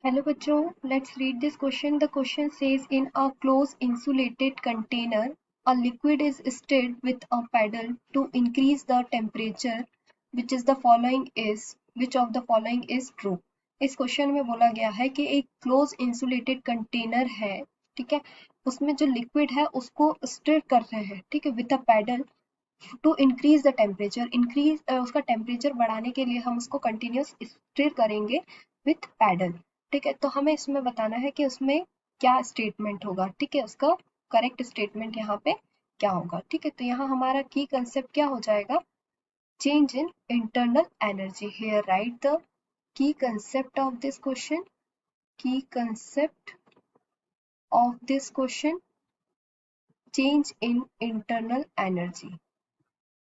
Hello बच्चों, let's read this question. The question says in a closed insulated container, a liquid is stirred with a paddle to increase the temperature. Which of the following is true? इस question में बोला गया है कि एक close insulated container है, ठीक है, उसमें जो लिक्विड है उसको स्टिर कर रहे हैं, ठीक है, with a paddle to increase the temperature. उसका टेम्परेचर बढ़ाने के लिए हम उसको कंटिन्यूस स्टिर करेंगे विथ पैडल, ठीक है। तो हमें इसमें बताना है कि उसमें क्या स्टेटमेंट होगा, ठीक है, उसका करेक्ट स्टेटमेंट यहाँ पे क्या होगा, ठीक है। तो यहाँ हमारा की कंसेप्ट क्या हो जाएगा, change in internal energy. Here right the key concept of this question, key concept of this question, change in internal energy,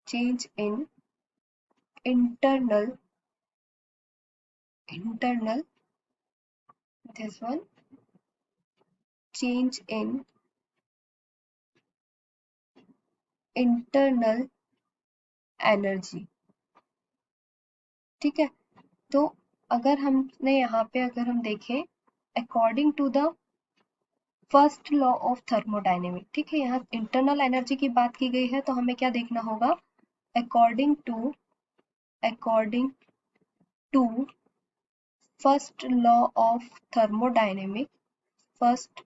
change in internal this one, change in internal energy, ठीक है। तो अगर हमने यहाँ पे अगर हम देखें according to the first law of thermodynamic, ठीक है, यहाँ इंटरनल एनर्जी की बात की गई है, तो हमें क्या देखना होगा, according to first law of thermodynamic, first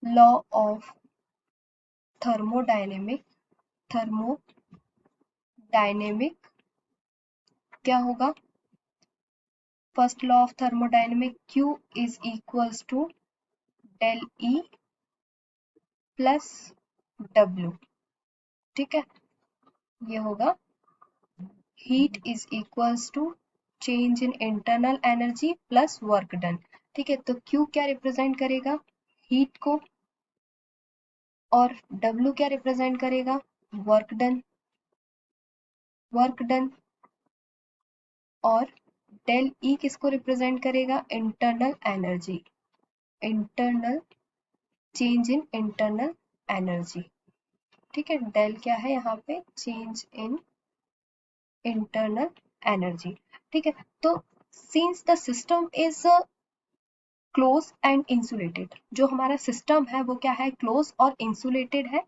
law of thermodynamic क्या होगा, first law of thermodynamic Q is equals to del E plus W, ठीक है, ये होगा heat is equals to change in internal energy plus work done, ठीक है। तो Q क्या रिप्रेजेंट करेगा, हीट को, और W क्या रिप्रेजेंट करेगा, वर्क डन, और डेल E किसको रिप्रेजेंट करेगा, internal energy, change in internal energy, ठीक है। डेल क्या है यहाँ पे, चेंज इन इंटरनल एनर्जी, ठीक है। तो since the system is close and insulated, जो हमारा सिस्टम है वो क्या है, क्लोज और इंसुलेटेड है,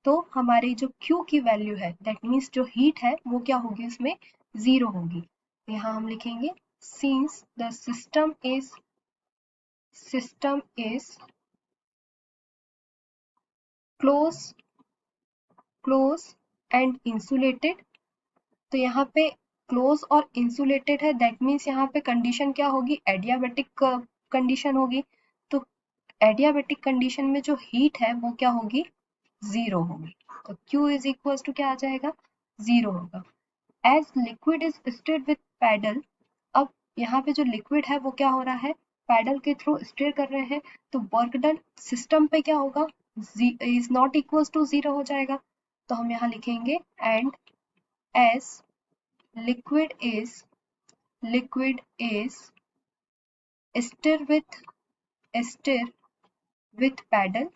तो हमारी जो Q की वैल्यू है, दैट मीन्स जो हीट है वो क्या होगी, उसमें 0 होगी। यहाँ हम लिखेंगे since the system is close and insulated, तो यहाँ पे क्लोज और इंसुलेटेड है, दैट मीन्स यहाँ पे कंडीशन क्या होगी, एडियाबैटिक कंडीशन होगी। तो एडियाबैटिक कंडीशन में जो हीट है वो क्या होगी, 0 होगी। तो Q इज इक्वल टू क्या आ जाएगा, 0 होगा। As liquid is stirred with paddle, अब यहाँ पे जो लिक्विड है वो क्या हो रहा है, पैडल के थ्रू स्टिर कर रहे हैं, तो वर्क डन सिस्टम पे क्या होगा, इज नॉट इक्वल टू 0 हो जाएगा। तो हम यहाँ लिखेंगे and as liquid is stir with paddle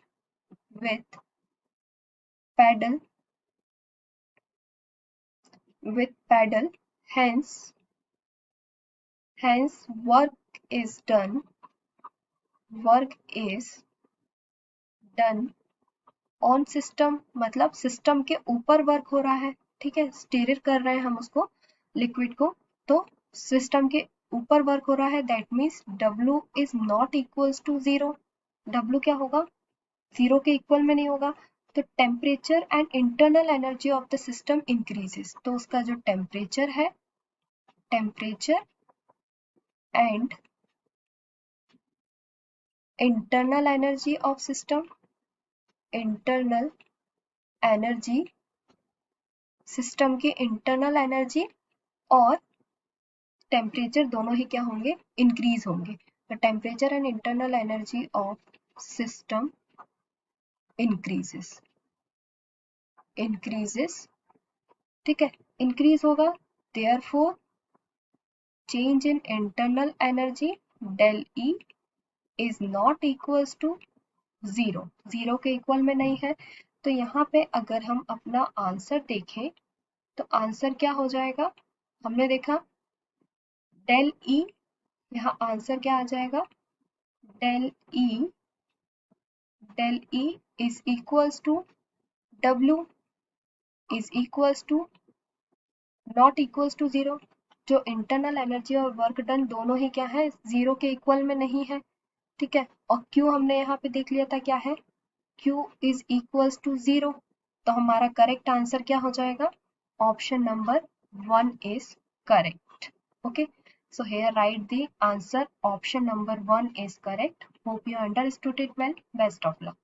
hence work is done on system, मतलब सिस्टम के ऊपर वर्क हो रहा है, ठीक है, स्टीयर कर रहे हैं हम उसको, लिक्विड को, तो सिस्टम के ऊपर वर्क हो रहा है, that means W is not equals to 0। W क्या होगा, 0 के इक्वल में नहीं होगा। तो temperature and internal energy of the system increases, तो उसका जो टेम्परेचर है, temperature and internal energy of system, internal energy, system की इंटरनल एनर्जी और टेम्परेचर दोनों ही क्या होंगे, इंक्रीज होंगे। तो temperature and internal energy of system increases, ठीक है, इंक्रीज होगा, therefore change in internal energy del E is not equals to 0, 0 के इक्वल में नहीं है। तो यहाँ पे अगर हम अपना आंसर देखें तो आंसर क्या हो जाएगा, हमने देखा डेल E, यहाँ आंसर क्या आ जाएगा, del E is equals to W is equals to not equals to zero. जो इंटरनल एनर्जी और वर्क डन दोनों ही क्या है, जीरो के इक्वल में नहीं है, ठीक है। और Q हमने यहाँ पे देख लिया था क्या है, Q is equals to zero. तो हमारा करेक्ट आंसर क्या हो जाएगा, option number 1 is correct. Okay, so here write the answer, option number 1 is correct. Hope you understood it well. Best of luck.